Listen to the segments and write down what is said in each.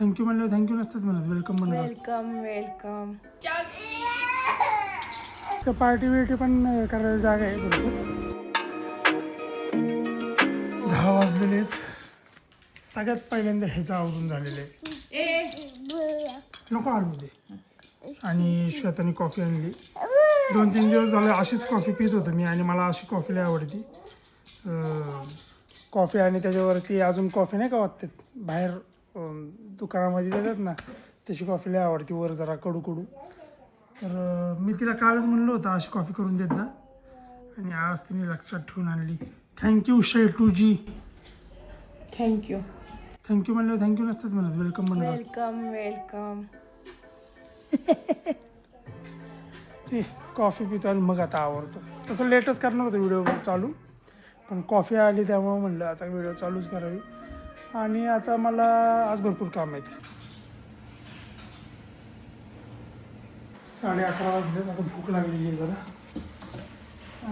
Thank you म्हणलं thank you नसतात म्हणत, वेलकम म्हणत. Welcome welcome. तर पार्टी बिर्टी पण करायला जागा आहे भरपूर. 10 वाजलेले आहेत. सगळ्यात पहिल्यांदा ह्याचं आवरून झालेलं आहे. नको आणू दे. आणि श्वेताने कॉफी आणली. 2-3 दिवस झाले अशीच कॉफी पित होतो मी, आणि मला अशी कॉफी लय आवडती. कॉफी आणि त्याच्यावरती अजून कॉफी नाही का वाटतात बाहेर दुकानामध्ये देतात ना, तशी कॉफी लय आवडती, वर जरा कडू कडू. तर मी तिला कालच म्हणलं होतं अशी कॉफी करून देत जा, आणि आज तिने लक्षात ठेवून आणली. थँक्यू शैटूजी. थँक्यू. थँक्यू म्हणलं थँक्यू नसतात म्हणत, वेलकम म्हणत. Welcome welcome. कॉफी पितो आणि मग आता आवडतो. तसं लेटच करणार होतं व्हिडिओ चालू, पण कॉफी आली त्यामुळं म्हणलं आता व्हिडिओ चालूच करावी. आणि आता मला आज भरपूर काम आहेत. 11:30 वाजले. आता भूक लागलेली आहे जरा,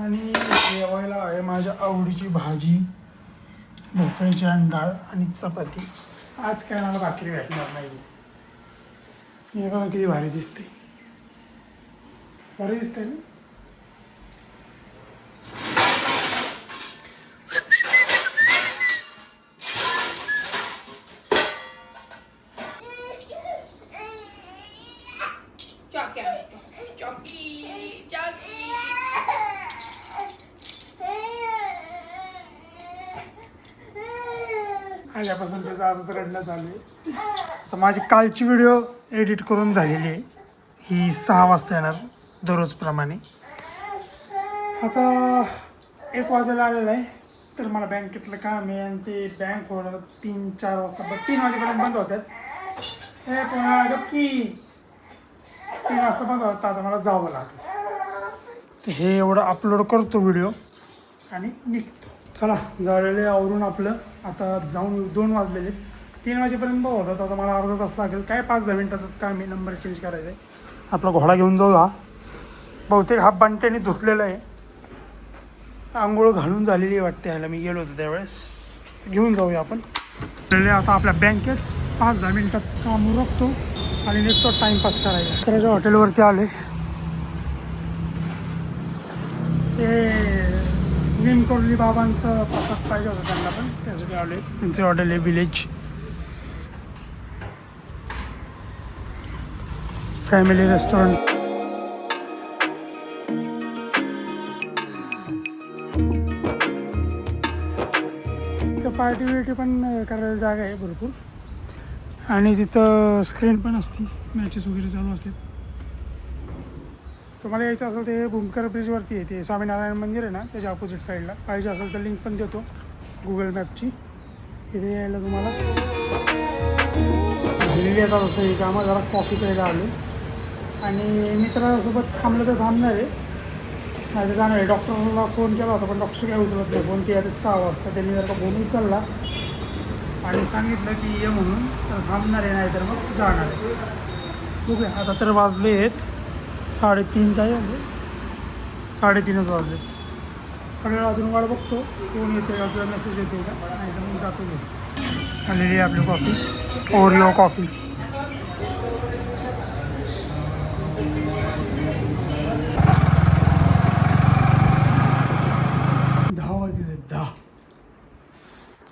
आणि जेवायला आहे माझ्या आवडीची भाजी, भोपळ्याची डाळ आणि चपाती. आज काय मला भाकरी भेटणार नाही. हे बघा किती भारी दिसते. भारी दिसते ना. आल्यापासून त्याचं आजच रडणं चालू आहे. तर माझी कालची व्हिडिओ एडिट करून झालेली आहे. ही 6 वाजता येणार दररोजप्रमाणे. आता 1 वाजायला आलेलं आहे. तर मला बँकेतलं काम आहे, आणि ते बँक होणार 3-4 वाजता, 3 वाजेपर्यंत बंद होतात. हे कोणा की 3 वाजता बंद होतात. आता मला जावं लागतं. तर हे एवढं अपलोड करतो व्हिडिओ आणि निघतो. चला झालेले आवरून आपलं. आता जाऊन 2 वाजलेले. 3 वाजेपर्यंत होतात. आता मला अर्धा तास लागेल. काय 5-10 मिनिटाचंच काम आहे. नंबर चेंज करायचा आहे. आपला घोडा घेऊन जाऊ. हा बहुतेक हा बंट्याने धुतलेला आहे. आंघोळ घालून झालेली आहे वाटते ह्याला. मी गेलो होतो त्यावेळेस. घेऊन जाऊया आपण. आता आपल्या बँकेत 5-10 मिनिटात काम उरकतो आणि निघतो टाईमपास करायला. त्याच्या हॉटेलवरती आले. ते निमकोर्ली बाबांचं प्रसाद पाहिजे होतं त्यांना, पण त्यासाठी आले. त्यांचे हॉटेल आहे विलेज फॅमिली रेस्टॉरंट. तर पार्टी बिर्टी पण करायला जागा आहे भरपूर, आणि तिथं स्क्रीन पण असते, मॅचेस वगैरे चालू असतात. तुम्हाला यायचं असेल ते भूमकर ब्रिजवरती आहे. ते स्वामीनारायण मंदिर आहे ना, त्याच्या अपोजिट साईडला. पाहिजे असेल तर लिंक पण देतो गुगल मॅपची. इथे यायला तुम्हाला झालेली आता तसं आहे कामं. जरा कॉफी प्यायला आलो, आणि मित्रासोबत थांबलं तर थांबणार आहे, नाही तर जाणार आहे. डॉक्टरला फोन केला होता, पण डॉक्टर काय उचलत नाही फोन. ते आता 6 वाजता त्यांनी जर का फोन उचलला आणि सांगितलं की ये म्हणून, तर थांबणार आहे, नाही तर मग जाणार आहे. बघूया. आता तर वाजले आहेत 3:30. काय झाले 3:30च वाजले. थोड्या वेळ अजून वाट बघतो फोन येते का किंवा मेसेज येते का, नाही तर मग जातो घे. आलेली आहे आपली कॉफी, ओरिओ कॉफी.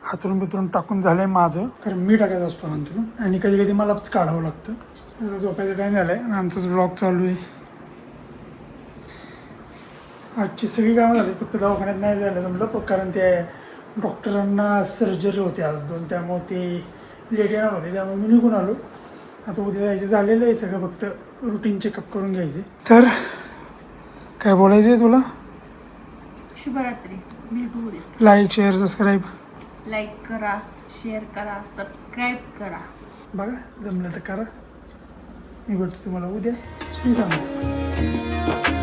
हातरून बितरून टाकून झालं आहे माझं, कारण मी टाकायचं असतो हातरून, आणि कधी कधी मलाच काढावं लागतं. झोपायचा टाईम झाला आहे, आणि आमचाच ब्लॉग चालू आहे. आजची सगळी कामं झाली, फक्त दवाखान्यात नाही जायला जमलं, कारण ते डॉक्टरांना सर्जरी होते आज 2, त्यामुळे ते लेट येणार होते, त्यामुळे मी निघून आलो. आता उद्या जायचं झालेलं आहे सगळं, फक्त रुटीन चेकअप करून घ्यायचे. तर काय बोलायचं आहे तुला? शुभरात्री. भेटू उद्या. Like, share, subscribe. लाईक करा, शेअर करा, सबस्क्राईब करा. बघा जमलं तर करा. मी भेटतो तुम्हाला उद्या. श्री स्वामी.